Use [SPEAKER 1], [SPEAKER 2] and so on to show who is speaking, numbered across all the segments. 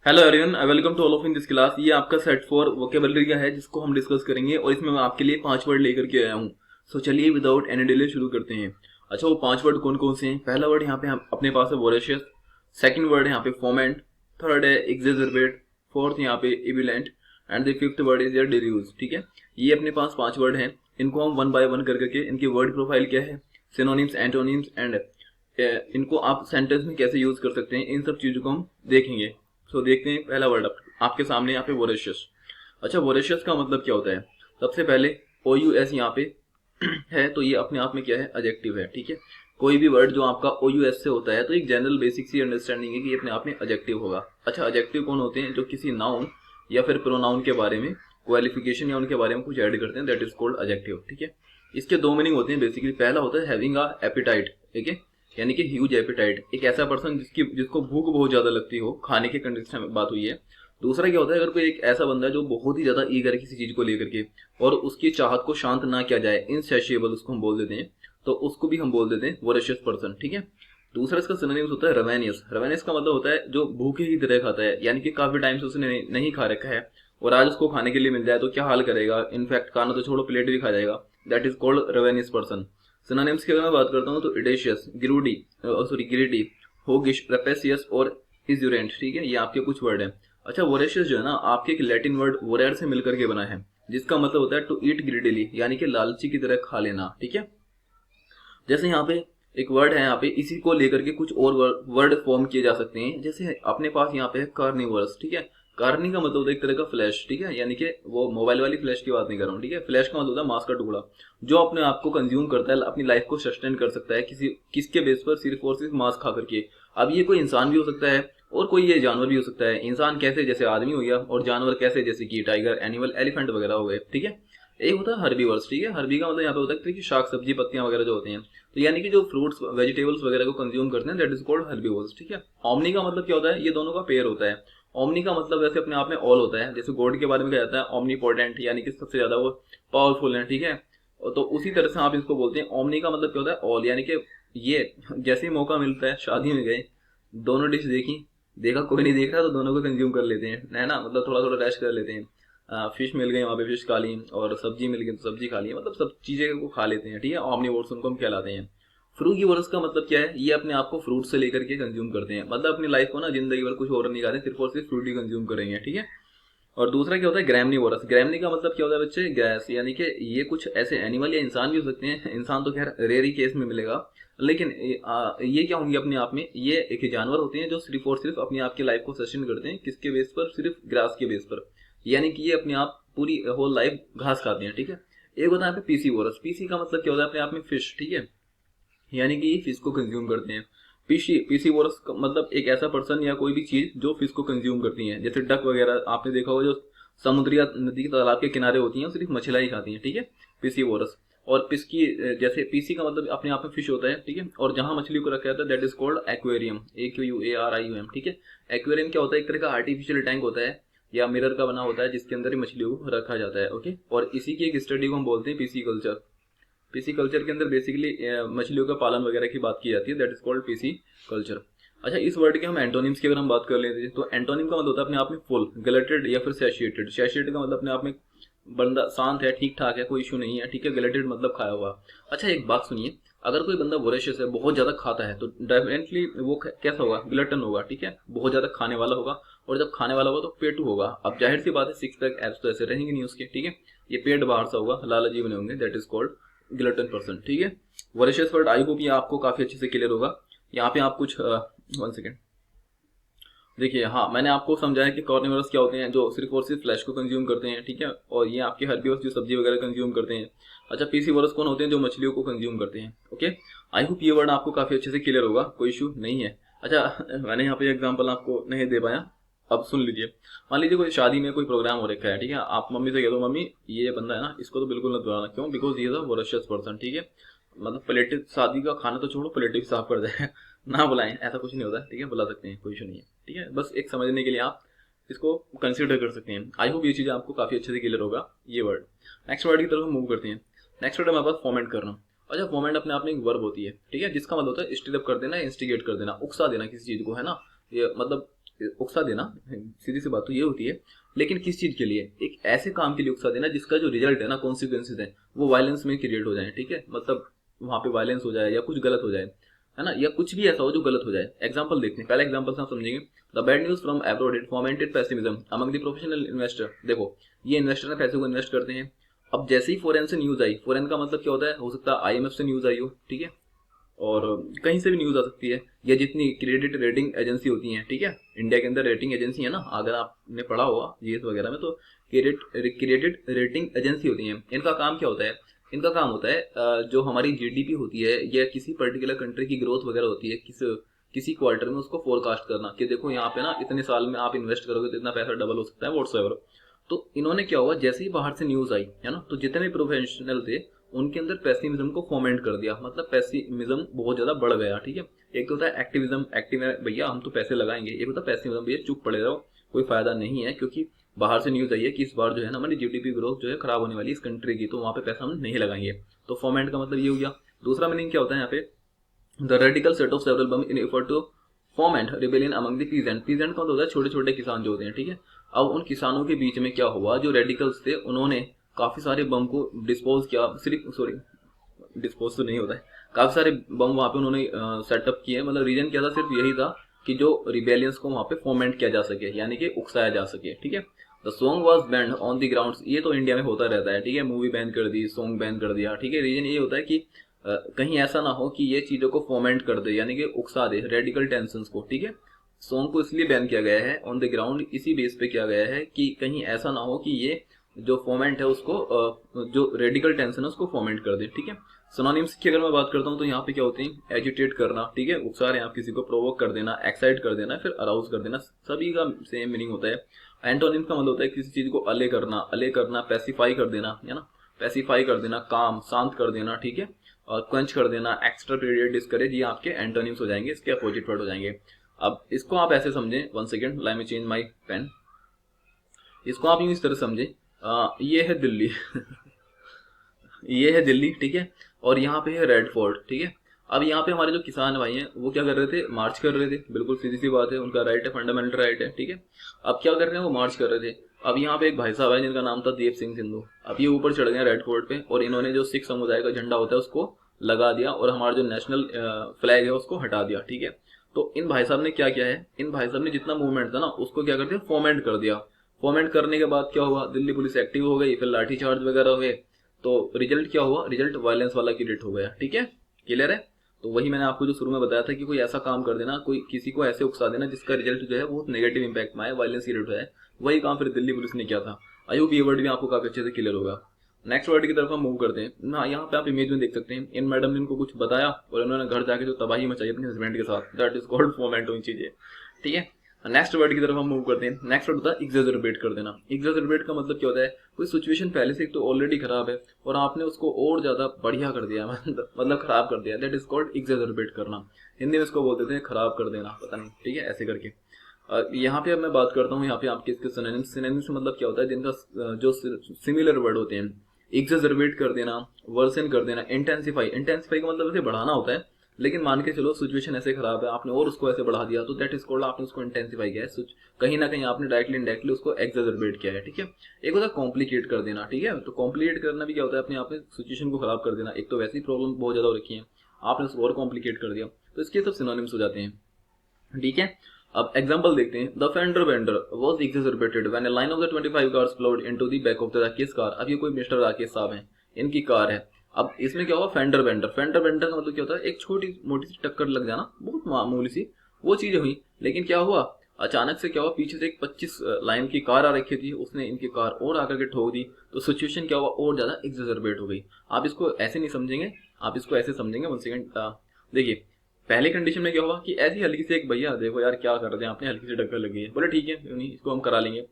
[SPEAKER 1] Hello everyone, I welcome to all of in this class. ये आपका set for vocabulary का है जिसको हम डिस्कस करेंगे और इसमें मैं आपके लिए 5 वर्ड लेकर के आया हूँ। सो चलिए विदाउट एनी डिले शुरू करते हैं। अच्छा, वो 5 वर्ड कौन कौन से हैं? पहला वर्ड यहाँ पे हम अपने पास है वोरेशियस। सेकंड वर्ड है यहाँ पे फोमेंट। थर्ड है एग्जेजरबेट। फोर्थ यहाँ पे ebullient. And the fifth word is delude. ठीक है, ये अपने पास 5 वर्ड हैं। इनको हम वन बाय वन कर करके इनकी वर्ड प्रोफाइल क्या है, सिनोनिम्स, एंटोनिम्स एंड इनको आप सेंटेंस में कैसे यूज कर सकते हैं, इन सब चीजों को हम देखेंगे। सो देखते हैं पहला वर्ड आपके सामने यहाँ पे वोरेशियस। अच्छा, वोरेशियस का मतलब क्या होता है? सबसे पहले ओ यू एस यहाँ पे है, तो ये अपने आप में क्या है, एडजेक्टिव है। ठीक है, कोई भी वर्ड जो आपका ओ यू एस से होता है तो एक जनरल बेसिक सी अंडरस्टैंडिंग है कि ये अपने आप में एडजेक्टिव होगा। अच्छा, एडजेक्टिव कौन होते हैं? जो किसी नाउन या फिर प्रोनाउन के बारे में क्वालिफिकेशन या उनके बारे में कुछ ऐड करते हैं, दैट इज कॉल्ड एडजेक्टिव। ठीक है, इसके दो मीनिंग होते हैं बेसिकली। पहला होता है हैविंग अ एपिटाइट, ठीक है, यानी कि ह्यूज एपिटाइट, एक ऐसा पर्सन जिसको भूख बहुत ज्यादा लगती हो, खाने के कंटेक्स्ट में बात हुई है। दूसरा क्या होता है, अगर कोई एक ऐसा बंदा है जो बहुत ही ज्यादा ईगर है किसी चीज को लेकर के और उसकी चाहत को शांत ना किया जाए, इनसैशिएबल उसको हम बोल देते हैं, तो उसको भी हम बोल देते हैं वोरेशियस पर्सन। ठीक है, दूसरा इसका सिनोनिम्स होता है रवेनियस। रवेनियस का मतलब होता है जो भूखे ही तरह खाता है, यानी कि काफी टाइम से उसने नहीं खा रखा है और आज उसको खाने के लिए मिल जाए तो क्या हाल करेगा, इनफैक्ट खाना तो छोड़ो, प्लेट भी खा जाएगा। That is called ravenous person. Synonyms की अगर मैं बात करता हूँ तो इडेशियस, गिरूडी, सॉरी गिरिडी, होगिश, रेपेसियस और इज्यूरेंट। ठीक है, ये आपके कुछ वर्ड हैं। अच्छा, वोरेशियस जो है ना, आपके एक लैटिन वर्ड वोरेर से मिलकर के बना है, जिसका मतलब होता है टू ईट ग्रिडिली, यानी कि लालची की तरह खा लेना। ठीक है, जैसे यहाँ पे एक वर्ड है, यहाँ पे इसी को लेकर के कुछ और वर्ड फॉर्म किए जा सकते हैं। जैसे अपने पास यहाँ पे है कार्निवर्स। ठीक है, कार्नी का मतलब होता है एक तरह का फ्लैश। ठीक है, यानी कि वो मोबाइल वाली फ्लैश की बात नहीं कर रहा हूँ। ठीक है, फ्लैश का मतलब होता है मांस का टुकड़ा, जो अपने आप को कंज्यूम करता है, अपनी लाइफ को सस्टेन कर सकता है किसके बेस पर, सिर्फ और सिर्फ मांस खा करके। अब ये कोई इंसान भी हो सकता है और कोई ये जानवर भी हो सकता है। इंसान कैसे, जैसे आदमी हो गया, और जानवर कैसे, जैसे कि टाइगर, एनिमल, एलिफेंट वगैरह हो गए। ठीक है, एक होता है हर्बीवर्स। ठीक है, हर्बी का मतलब यहाँ पे होता है कि शाक सब्जी पत्तियां वगैरह जो होते हैं, तो यानी कि जो फ्रूट्स वेजिटेबल्स वगैरह को कंज्यूम करते हैं, दैट इज कॉल्ड हर्बीवर्स। ठीक है, ओमनी का मतलब क्या होता है? ये दोनों का पेयर होता है। ओमनी का मतलब वैसे अपने आप में ऑल होता है, जैसे गॉड के बारे में कहा जाता है ओमनी पोटेंट, यानी कि सबसे ज्यादा वो पावरफुल है। ठीक है, तो उसी तरह से आप इसको बोलते हैं। ओमनी का मतलब क्या होता है? ऑल, यानी कि ये जैसे ही मौका मिलता है, शादी में गए, दोनों डिश देखी, देखा कोई नहीं देख रहा तो दोनों को कंज्यूम कर लेते हैं, है ना, मतलब थोड़ा थोड़ा रेस्ट कर लेते हैं। फिश मिल गई वहाँ पे फिश खा ली, और सब्जी मिल गई तो सब्जी खा ली, मतलब सब चीजें को खा लेते हैं। ठीक है, ऑमनीवोर्स उनको हम कहलाते हैं। फ्रूगीवोरस का मतलब क्या है? ये अपने आप को फ्रूट से लेकर के कंज्यूम करते हैं, मतलब अपनी लाइफ को ना जिंदगी भर कुछ और नहीं खाते, सिर्फ और सिर्फ फ्रूट ही कंज्यूम करेंगे। ठीक है, और दूसरा क्या होता है? ग्रैमनीवोरस। ग्रैमनी का मतलब क्या होता है बच्चे? गैस, यानी कि ये कुछ ऐसे एनिमल या इंसान भी हो सकते हैं। इंसान तो खैर रेयर ही केस में मिलेगा, लेकिन ये क्या होंगे अपने आप में? ये एक जानवर होते हैं जो सिर्फ और सिर्फ अपनी आप की लाइफ को सस्टेन करते हैं, किसके बेस पर? सिर्फ ग्रास के बेस पर, यानी कि ये अपने आप पूरी होल लाइफ घास खाते हैं। ठीक है, एक होता है यहाँ पे पीसीवोरस। पीसी का मतलब क्या होता है? अपने आप में फिश। ठीक है, यानी कि फिश को कंज्यूम करते हैं। पीसीवोरस का मतलब एक ऐसा पर्सन या कोई भी चीज जो फिश को कंज्यूम करती है, जैसे डक वगैरह आपने देखा होगा, जो समुद्री या नदी के तालाब के किनारे होती हैं, सिर्फ मछला ही खाती हैं। ठीक है, पीसीवोरस। और पिस्की, जैसे पीसी का मतलब अपने आप में फिश होता है। ठीक है, और जहां मछली को रखा जाता है that is called aquarium, AQUARIUM। ठीक है, एक्वेरियम क्या होता है? एक तरह का आर्टिफिशियल टैंक होता है या मिरर का बना होता है, जिसके अंदर ही मछलियों को रखा जाता है। ओके, और इसी की एक स्टडी को हम बोलते हैं पीसी कल्चर। पीसी कल्चर के अंदर बेसिकली मछलियों का पालन वगैरह की बात की जाती है, that is called PC culture. अच्छा, इस वर्ड के हम एंटोनिम्स की अगर हम बात कर लेते हैं तो एंटोनिम का मतलब होता है अपने आप में फुल, गलटेड या फिर सैशिएटेड। सैशिएटेड का मतलब अपने आप में बंदा शांत है, ठीक ठाक है, कोई इशू नहीं है। ठीक है, गलटेड मतलब खाया हुआ। अच्छा, एक बात सुनिए, अगर कोई बंदा वोरेशियस है, बहुत ज्यादा खाता है, तो डेफिनेटली वो कैसा होगा? ग्लटन होगा। ठीक है, बहुत ज्यादा खाने वाला होगा, और जब खाने वाला होगा तो पेटू होगा। अब जाहिर सी बात है, सिक्स पैक एब्स तो ऐसे रहेंगे नहीं उसके। ठीक है, ये पेट बाहर सा होगा, लालची बने होंगे, that is called glutton person. ठीक है, वॉरेशियस वर्ड आई होप ये आपको काफी अच्छे से क्लियर होगा। यहाँ पे आप कुछ 1 सेकेंड देखिए। हाँ, मैंने आपको समझाया कि कार्निवोरस क्या होते हैं, जो सिर्फ और सिर्फ फ्लैश को कंज्यूम करते हैं। ठीक है, और ये आपके हर्बीवर्स जो सब्जी वगैरह कंज्यूम करते हैं। अच्छा, पीसीवोरस कौन होते हैं? जो मछलियों को कंज्यूम करते हैं। ओके, आई होप ये वर्ड आपको काफी अच्छे से क्लियर होगा, कोई इशू नहीं है। अच्छा, मैंने यहाँ पे एग्जाम्पल आपको नहीं दे पाया, अब सुन लीजिए। मान लीजिए कोई शादी में कोई प्रोग्राम हो रखा है। ठीक है, आप मम्मी से कह दो, मम्मी ये बंदा है ना, इसको तो बिल्कुल मत बुलाना। क्यों? बिकॉज ये था वोरेशियस पर्सन। ठीक है, मतलब प्लेट, शादी का खाना तो छोड़ो, प्लेट भी साफ कर जाए ना बुलाएं, ऐसा कुछ नहीं होता। ठीक है, बुला सकते हैं, कोई इशू नहीं है। ठीक है, बस एक समझने के लिए आप इसको कंसिडर कर सकते हैं। आई होप ये चीज़ आपको काफ़ी अच्छे से क्लियर होगा, ये वर्ड। नेक्स्ट वर्ड की तरफ हम मूव करते हैं। नेक्स्ट वर्ड हमारे पास फॉर्मेट करना। अच्छा, फॉर्मेट अपने आप में एक वर्ब होती है। ठीक है, जिसका मतलब होता है स्टिर अप कर देना, इंस्टिगेट कर देना, उकसा देना किसी चीज़ को, है ना। ये मतलब उकसा देना, सीधी सी बात तो ये होती है। लेकिन किस चीज के लिए? एक ऐसे काम के लिए उकसा देना जिसका जो रिजल्ट है ना, कॉन्सिक्वेंसेज है, वो वायलेंस में क्रिएट हो जाए, ठीक है, मतलब वहां पे वायलेंस हो जाए या कुछ गलत हो जाए, है ना, या कुछ भी ऐसा हो जो गलत हो जाए। एग्जाम्पल देखते हैं, पहले एग्जाम्पल से हम समझेंगे। The bad news from abroad it fermented pessimism among the professional investor. देखो, ये इन्वेस्टर ने पैसे को इन्वेस्ट करते हैं। अब जैसे ही फॉरेन से न्यूज आई, फॉरेन का मतलब क्या होता है, हो सकता है आईएमएफ से न्यूज आई हो, ठीक है, और कहीं से भी न्यूज आ सकती है, या जितनी क्रेडिट रेटिंग एजेंसी होती हैं, ठीक है, इंडिया के अंदर रेटिंग एजेंसी है ना, अगर आपने पढ़ा होगा जीएस वगैरह में, तो क्रेडिट रेटिंग एजेंसी होती हैं। इनका काम क्या होता है? इनका काम होता है जो हमारी जीडीपी होती है या किसी पर्टिकुलर कंट्री की ग्रोथ वगैरह होती है, किसी क्वार्टर में उसको फोरकास्ट करना कि देखो यहाँ पे ना इतने साल में आप इन्वेस्ट करोगे तो इतना पैसा डबल हो सकता है, व्हाट्सएवर। तो इन्होंने क्या हुआ, जैसे ही बाहर से न्यूज आई है ना, तो जितने प्रोफेशनल थे उनके अंदर पेसिमिज्म को फोमेंट कर दिया, मतलब पेसिमिज्म बहुत ज्यादा बढ़ गया, ठीक है। एक तो होता है एक्टिविज्म, एक्टिव है भैया हम तो पैसे लगाएंगे, एक होता है पेसिमिज्म, भैया चुप पड़े रहो, कोई फायदा नहीं है, क्योंकि बाहर से न्यूज आई है कि इस बार जो है ना हमारी जीडीपी ग्रोथ जो है खराब होने वाली है इस कंट्री की, तो वहां पे पैसा हम नहीं लगाएंगे। तो फोमेंट का मतलब ये हो गया। दूसरा मीनिंग क्या होता है यहाँ पे, the radical set of several bombs in effort to foment rebellion among the peasant. Peasant का मतलब होता है छोटे छोटे किसान जो होते हैं, ठीक है। अब उन किसानों के बीच में क्या हुआ, जो रेडिकल्स थे उन्होंने काफी सारे बम को डिस्पोज किया, सिर्फ सॉरी डिस्पोज तो नहीं होता है, काफी सारे बम वहां पे उन्होंने सेटअप किए। मतलब रीजन क्या था, सिर्फ यही था कि जो रिबेलियंस को वहां पे फॉर्मेंट किया जा सके, यानी कि उकसाया जा सके, ठीक है। The song was banned on the ground, ये तो इंडिया में होता रहता है, ठीक है, मूवी बैन कर दी, सॉन्ग बैन कर दिया, ठीक है। रीजन ये होता है कि कहीं ऐसा ना हो कि ये चीजों को फॉर्मेंट कर दे, यानी कि उकसा दे रेडिकल टेंशन को, ठीक है। सॉन्ग को इसलिए बैन किया गया है ऑन द ग्राउंड, इसी बेस पे किया गया है कि कहीं ऐसा ना हो कि ये जो फॉर्मेंट है उसको जो रेडिकल टेंशन है उसको फॉर्मेंट कर दे, ठीक है। सिनोनिम्स की अगर मैं बात करता हूँ तो यहाँ पे क्या होते हैं, एजिटेट करना, ठीक है, उकसा रहे हैं आप किसी को, प्रोवोक कर देना, एक्साइट कर देना, फिर अराउज कर देना, सभी का सेम मीनिंग होता है। एंटोनिम का मतलब होता है किसी चीज को अले करना, पैसिफाई कर देना, है ना, पैसिफाई कर देना, काम शांत कर देना, ठीक है, और क्वेंच कर देना, एक्स्ट्रा पीरियड डिस्करेज, ये आपके एंटोनिम्स हो जाएंगे, इसके अपोजिट वर्ड हो जाएंगे। अब इसको आप ऐसे समझें, one second let me change my pen. इसको आप यूं इस तरह समझें, ये है दिल्ली ये है दिल्ली, ठीक है, और यहाँ पे है रेड फोर्ट, ठीक है। अब यहाँ पे हमारे जो किसान भाई हैं वो क्या कर रहे थे, मार्च कर रहे थे, बिल्कुल सीधी सी बात है, उनका राइट है, फंडामेंटल राइट है, ठीक है। अब क्या कर रहे हैं, वो मार्च कर रहे थे। अब यहाँ पे एक भाई साहब है जिनका नाम था देव सिंह सिंधु, अब ये ऊपर चढ़ गए रेड फोर्ट पे, और इन्होंने जो सिख समुदाय का झंडा होता है उसको लगा दिया, और हमारा जो नेशनल फ्लैग है उसको हटा दिया, ठीक है। तो इन भाई साहब ने क्या किया है, इन भाई साहब ने जितना मूवमेंट था ना उसको क्या कर दिया, फोमेंट कर दिया। फोमेंट करने के बाद क्या हुआ, दिल्ली पुलिस एक्टिव हो गई, फिर लाठीचार्ज वगैरह हुए, तो रिजल्ट क्या हुआ, रिजल्ट वायलेंस वाला क्रिएट हो गया, ठीक है, क्लियर है। तो वही मैंने आपको जो शुरू में बताया था कि कोई ऐसा काम कर देना, कोई किसी को ऐसे उकसा देना जिसका रिजल्ट जो है बहुत नेगेटिव इंपैक्ट में आए, वायलेंस क्रिएट हो जाए, वही काम फिर दिल्ली पुलिस ने किया था। आई होप ये वर्ड भी आपको काफी अच्छे से क्लियर होगा। नेक्स्ट वर्ड की तरफ हम मूव करते हैं ना, यहाँ पे आप इमेज में देख सकते हैं, इन मैडम ने इनको कुछ बताया और उन्होंने घर जाके जो तबाही मचाई अपने हस्बैंड के साथ, दैट इज कॉल्ड फोमेंट हुई चीजें, ठीक है। नेक्स्ट वर्ड की तरफ हम मूव करते हैं। नेक्स्ट वर्ड होता है एग्जैजरबेट कर देना। एग्जैजरबेट का मतलब क्या होता है, कोई सिचुएशन पहले से एक तो ऑलरेडी खराब है और आपने उसको और ज्यादा बढ़िया कर दिया, मतलब खराब कर दिया, दैट इज कॉल्ड एग्जैजरबेट करना। हिंदी में इसको बोल देते हैं खराब कर देना, पता नहीं, ठीक है, ऐसे करके। यहाँ पे अब मैं बात करता हूँ, यहाँ पे आपके इसके सिनोनिम्स। सिनोनिम्स मतलब क्या होता है, जिनका जो सिमिलर वर्ड होते हैं। एग्जैजरबेट कर देना, वर्सन कर देना, इंटेंसिफाई, इंटेंसिफाई का मतलब ऐसे बढ़ाना होता है, लेकिन मान के चलो सिचुएशन ऐसे खराब है आपने और उसको ऐसे बढ़ा दिया, तो दैट इज कॉल्ड, आपने उसको इंटेंसिफाई किया है, कहीं ना कहीं आपने डायरेक्टली इनडायरेक्टली उसको एग्जैजरबेट किया है, ठीक है। एक होता है कॉम्प्लिकेट कर देना, ठीक है, तो कॉम्प्लिकेट करना भी क्या होता है, अपने आप में सिचुएशन को खराब कर देना। एक तो वैसी प्रॉब्लम बहुत ज्यादा हो रखी है, आपने उसको और कॉम्प्लिकेट कर दिया, तो इसके सब सिनोनिम्स हो जाते हैं, ठीक है। अब एग्जांपल देखते हैं। The fender bender was exasperated when a line of the 25 cars flowed into the back of the Rakesh car. अब ये कोई मिस्टर राकेश साहब हैं, इनकी कार है। अब इसमें क्या हुआ, फेंडर बेंडर, फेंडर बेंडर का मतलब क्या होता है, एक छोटी मोटी सी टक्कर लग जाना, बहुत मामूली सी वो चीजें हुई, लेकिन क्या हुआ, अचानक से क्या हुआ, पीछे से एक 25 लाइन की कार आ रखी थी, उसने इनकी कार और आकर के ठोक दी, तो सिचुएशन क्या हुआ, और ज्यादा एग्जैजरबेट हो गई। आप इसको ऐसे नहीं समझेंगे, आप इसको ऐसे समझेंगे। वन सेकंड, देखिए, पहले कंडीशन में क्या हुआ कि ऐसी हल्की से एक भैया देखो यार क्या कर रहे हैं आपने, हल्की सी टक्कर लगी है, बोले ठीक है क्यों नहीं, इसको हम करा लेंगे।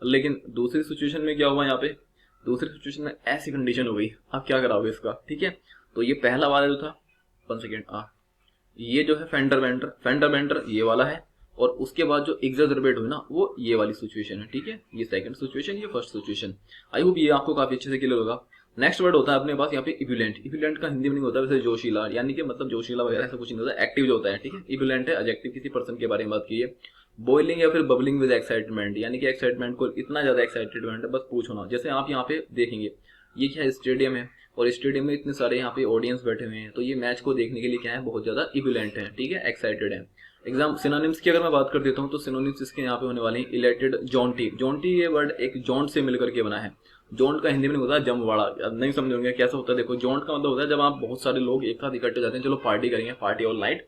[SPEAKER 1] लेकिन दूसरी सिचुएशन में क्या हुआ, यहाँ पे दूसरी सिचुएशन में ऐसी कंडीशन हो गई, आप क्या कराओगे इसका, ठीक है। तो ये पहला वाला जो था, 1 सेकेंड, ये जो है फेंडर बेंडर, फेंडर बेंडर ये वाला है, और उसके बाद जो एग्जैजरबेट हुई ना वो ये वाली सिचुएशन है, ठीक है। ये सेकंड सिचुएशन, ये फर्स्ट सिचुएशन। आई होप ये आपको काफी अच्छे से क्लियर होगा। नेक्स्ट वर्ड होता है अपने पास यहाँ पे इब्युलेंट। इब्युलेंट का हिंदी मीनिंग होता है वैसे जोशीला, यानी कि मतलब जोशीला वगैरह ऐसा कुछ नहीं होता, एक्टिव जो होता है, ठीक है। इब्युलेंट है एडजेक्टिव, किसी पर्सन के बारे में बात की है। बॉइलिंग या फिर बबलिंग विद एक्साइटमेंट, यानी कि एक्साइटमेंट को इतना ज्यादा एक्साइटमेंट है बस पूछो ना। जैसे आप यहाँ पे देखेंगे ये क्या है, स्टेडियम है, और स्टेडियम में इतने सारे यहाँ पे ऑडियंस बैठे हुए हैं, तो ये मैच को देखने के लिए क्या है, बहुत ज्यादा इब्युलेंट है, ठीक है, एक्साइटेड है। एग्जाम सिनोनिम्स की अगर मैं बात कर देता हूँ तो सिनोनिम्स इसके यहाँ पे होने वाले हैं इलेटेड, जॉन्टी। जॉन्टी ये वर्ड एक जॉन्ट से मिलकर के बना है। जॉन्ट का हिंदी में होता है जमवाड़ा। अब नहीं समझ होंगे कैसा होता है, देखो जॉन्ट का मतलब होता है जब आप बहुत सारे लोग एक साथ इकट्ठे जाते हैं, चलो पार्टी करेंगे, पार्टी ऑल नाइट,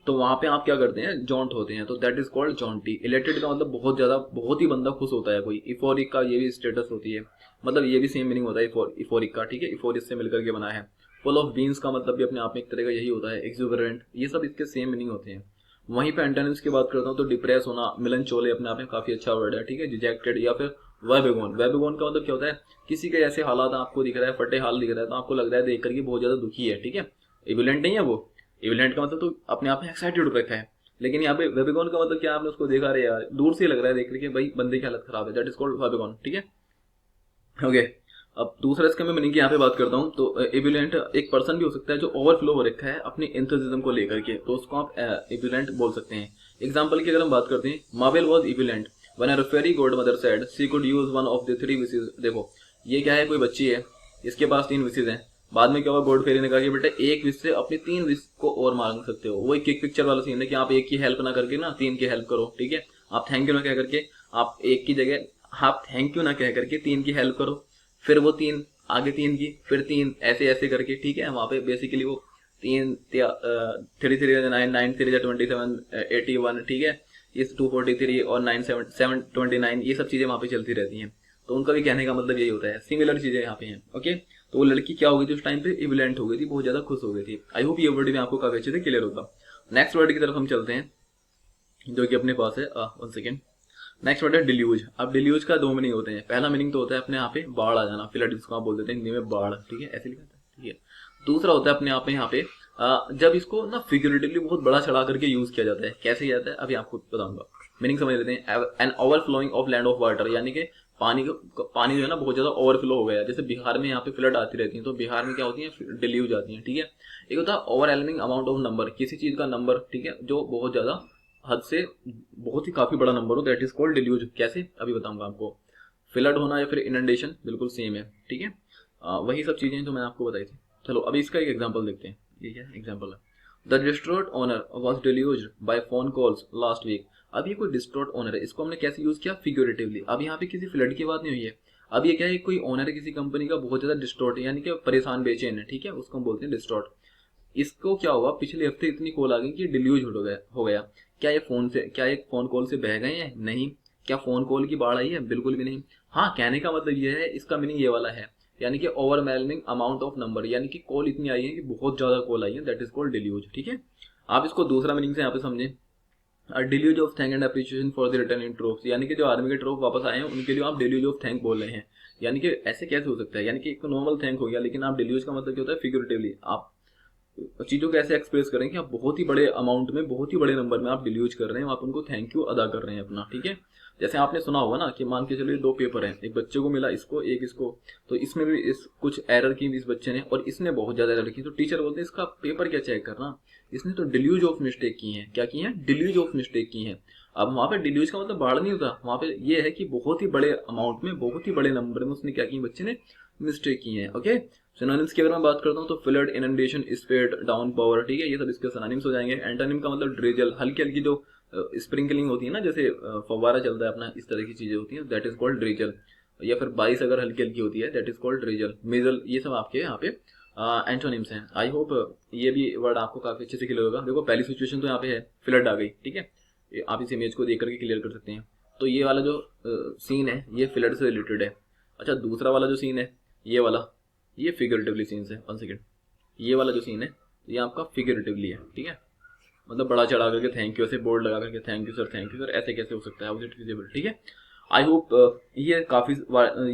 [SPEAKER 1] तो वहां पे आप क्या करते हैं, जॉन्ट होते हैं, तो that is called Jonty. Elated का मतलब बहुत ज्यादा, बहुत ही बंदा खुश होता है कोई। इफोरिक का ये भी स्टेटस होती है, मतलब ये भी सेम मीनिंग होता है इफोरिक का, ठीक है, इफोरिस से मिलकर के बना है। फुल ऑफ बीन्स का मतलब भी अपने आप में एक तरह का यही होता है, एक्सुबरेंट, ये सब इसके सेम मीनिंग होते हैं। वहीं पे एंटोनिम्स की बात करता हूँ तो डिप्रेस होना, मिलन चोले अपने आप में काफी अच्छा वर्ड है, ठीक है, डिजेक्टेड या फिर वेबेगोन। वेबेगोन का मतलब क्या होता है, किसी के ऐसे हालात आपको दिख रहा है, फटे हाल दिख रहा है, तो आपको लग रहा है देख करके बहुत ज्यादा दुखी है, ठीक है। इविलेंट नहीं है वो, इविलेंट का मतलब तो अपने आप में एक्साइटेड रखा है, लेकिन यहाँ पे वेबेगोन का मतलब क्या, आपने उसको देखा रहे यार, दूर से लग रहा है देख करके भाई बंदे की हालत खराब है, दैट इज कॉल्ड वेबेगोन, ठीक है, ओके। अब दूसरा इसका मैं मीनिंग की यहाँ पे बात करता हूँ तो एब्यूलेंट एक पर्सन भी हो सकता है जो ओवरफ्लो हो रखा है अपने एंथुसिज्म को लेकर के, तो उसको आप एब्यूलेंट बोल सकते हैं। एग्जांपल की अगर हम बात करते हैं, Marvel was ebullient when her fairy godmother said she could use one of the 3 wishes. देखो ये क्या है, कोई बच्ची है, इसके पास 3 विशेस हैं, बाद में क्या हुआ, गॉड फेरी ने कहा कि बेटा एक विश से अपनी 3 विश को और मांग सकते हो। वो एक पिक्चर वाला सीन है कि आप एक की हेल्प ना करके ना 3 की हेल्प करो, ठीक है। आप थैंक यू ना कह करके, आप एक की जगह आप थैंक यू ना कह करके 3 की हेल्प करो, फिर वो 3 आगे 3 की, फिर 3 ऐसे ऐसे करके, ठीक है। वहां पे बेसिकली वो 3 3 3 9 9 3 27 81, ठीक है, इस 243 और 9 7 29, ये सब चीजें वहां पे चलती रहती हैं। तो उनका भी कहने का मतलब यही होता है, सिमिलर चीजें यहाँ पे हैं, ओके। तो वो लड़की क्या हो गई थी उस टाइम पे, इविलेंट हो गई थी, बहुत ज्यादा खुश हो गई थी। आई होप ये वर्ड भी आपको काफी अच्छे से क्लियर होगा। नेक्स्ट वर्ड की तरफ हम चलते हैं जो कि अपने पास है, 1 सेकेंड। नेक्स्ट वर्ड है डिल्यूज। अब डिल्यूज का 2 मीनिंग होते हैं। पहला मीनिंग तो होता है अपने यहाँ पे बाढ़ आ जाना, फ्लड जिसको आप बोल देते हैं हिंदी में बाढ़, ठीक है, ऐसे लिखा था, ठीक है। दूसरा होता है अपने आप में यहाँ पे जब इसको ना फिगरेटिवली बहुत बड़ा चढ़ा करके यूज किया जाता है। कैसे किया जाता है अभी आपको बताऊंगा, मीनिंग समझ लेते हैं। An overflowing of land of water, यानी कि पानी जो है ना बहुत ज्यादा ओवरफ्लो हो गया है। जैसे बिहार में यहाँ पे फ्लड आती रहती है, तो बिहार में क्या होती है, डिल्यूज आती है, ठीक है। एक होता है ओवरवेलमिंग अमाउंट ऑफ नंबर, किसी चीज का नंबर, ठीक है, जो बहुत ज्यादा हद से बहुत ही काफी बड़ा नंबर हो, दैट इज कॉल्ड डिल्यूज। कैसे अभी बताऊंगा आपको। फ्लड होना या फिर इनंडेशन बिल्कुल सेम है, ठीक है। वही सब चीजें जो मैंने आपको बताई थी। चलो अभी इसका एक एग्जांपल देखते हैं, ये क्या एग्जांपल है। The distraught owner was deluded by phone calls last week. अब ये कोई डिस्ट्रॉट ओनर है, इसको हमने कैसे यूज किया, फिगरेटिवली। अब यहाँ पे किसी फ्लड की बात नहीं हुई है, अब ये क्या है, कोई ओनर है किसी कंपनी का, बहुत ज्यादा डिस्ट्रॉट है, यानी कि परेशान बेचैन है, ठीक है, उसको हम बोलते हैं डिस्ट्रॉट। इसको क्या हुआ, पिछले हफ्ते इतनी कॉल आ गई कि डिल्यूज हो गया। क्या ये फोन से, क्या एक फोन कॉल से बह गए हैं, नहीं। क्या फोन कॉल की बाढ़ आई है, बिल्कुल भी नहीं। हाँ, कहने का मतलब ये है, इसका मीनिंग ये वाला है, यानी कि ओवरवेलमिंग अमाउंट ऑफ नंबर, यानी कि कॉल इतनी आई है कि बहुत ज्यादा कॉल आई है, दैट इज कॉल्ड डिल्यूज, ठीक है। आप इसको दूसरा मीनिंग से यहाँ पे समझे, deluge of thank and appreciation for the return in troops, यानी कि जो आर्मी के ट्रूप वापस आए हैं उनके लिए आप डिल्यूज ऑफ थैंक बोल रहे हैं। यानी कि ऐसे कैसे हो सकता है, यानी कि एक नॉर्मल थैंक हो गया, लेकिन आप डिल्यूज का मतलब क्या होता है, फिगरेटिवली आप चीजों को ऐसे एक्सप्रेस करें कि आप बहुत ही बड़े अमाउंट में, बहुत ही बड़े नंबर में आप डिल्यूज कर रहे हैं, आप उनको थैंक यू अदा कर रहे हैं अपना, ठीक है। जैसे आपने सुना होगा ना कि मान के चलिए 2 पेपर हैं, एक बच्चे को मिला इसको, एक इसको, तो इसमें भी इस कुछ एरर की इस बच्चे ने, और इसने बहुत ज्यादा एरर की, तो टीचर बोलते हैं इसका पेपर क्या चेक करना, इसने तो डिल्यूज ऑफ मिस्टेक की है। क्या की है, डिल्यूज ऑफ मिस्टेक की है। अब वहां पे डिल्यूज का मतलब बाढ़ नहीं होता, वहां पे ये है कि बहुत ही बड़े अमाउंट में, बहुत ही बड़े नंबर में उसने क्या की, बच्चे ने मिस्टेक की है, ओके। सिनोनिम्स की अगर मैं बात करता हूँ तो flood, inundation, spate, downpour, ठीक है, ये सब इसके सिनोनिम्स हो जाएंगे। एंटोनिम का मतलब ड्रिजल, हल्की हल्की जो स्प्रिंकलिंग होती है ना, जैसे फव्वारा चलता है अपना, इस तरह की चीजें होती हैं, दैट इज कॉल्ड ड्रिजल। या फिर बारिश अगर हल्की हल्की होती है, that is called drizzle, missile, ये सब आपके यहाँ पे एंटोनिम्स हैं। आई होप ये भी वर्ड आपको काफी अच्छे से क्लियर होगा। देखो पहली सिचुएशन तो यहाँ पे है, फ्लड आ गई, ठीक है, आप इस इमेज को देख करके क्लियर कर सकते हैं। तो ये वाला जो सीन है ये फ्लड से रिलेटेड है। अच्छा, दूसरा वाला जो सीन है ये वाला, ये फिगरेटिवली सीन्स है। 1 सेकेंड, ये वाला जो सीन है ये आपका फिगरेटिवली है, ठीक है, मतलब बड़ा चढ़ा करके थैंक यू, ऐसे बोर्ड लगा करके थैंक यू सर, ऐसे कैसे हो सकता है, ऑब्जेक्ट विजिबल, ठीक है। आई होप ये काफी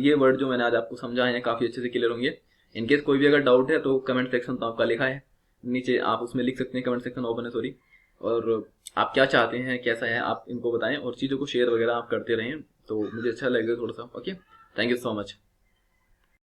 [SPEAKER 1] ये वर्ड जो मैंने आज आपको समझाए हैं काफी अच्छे से क्लियर होंगे। इनकेस कोई भी अगर डाउट है तो कमेंट सेक्शन तो आपका लिखा है नीचे, आप उसमें लिख सकते हैं, कमेंट सेक्शन ओपन है, सॉरी। और आप क्या चाहते हैं, कैसा है, आप इनको बताएं, और चीज़ों को शेयर वगैरह आप करते रहें तो मुझे अच्छा लगेगा थोड़ा सा, okay. Thank you so much.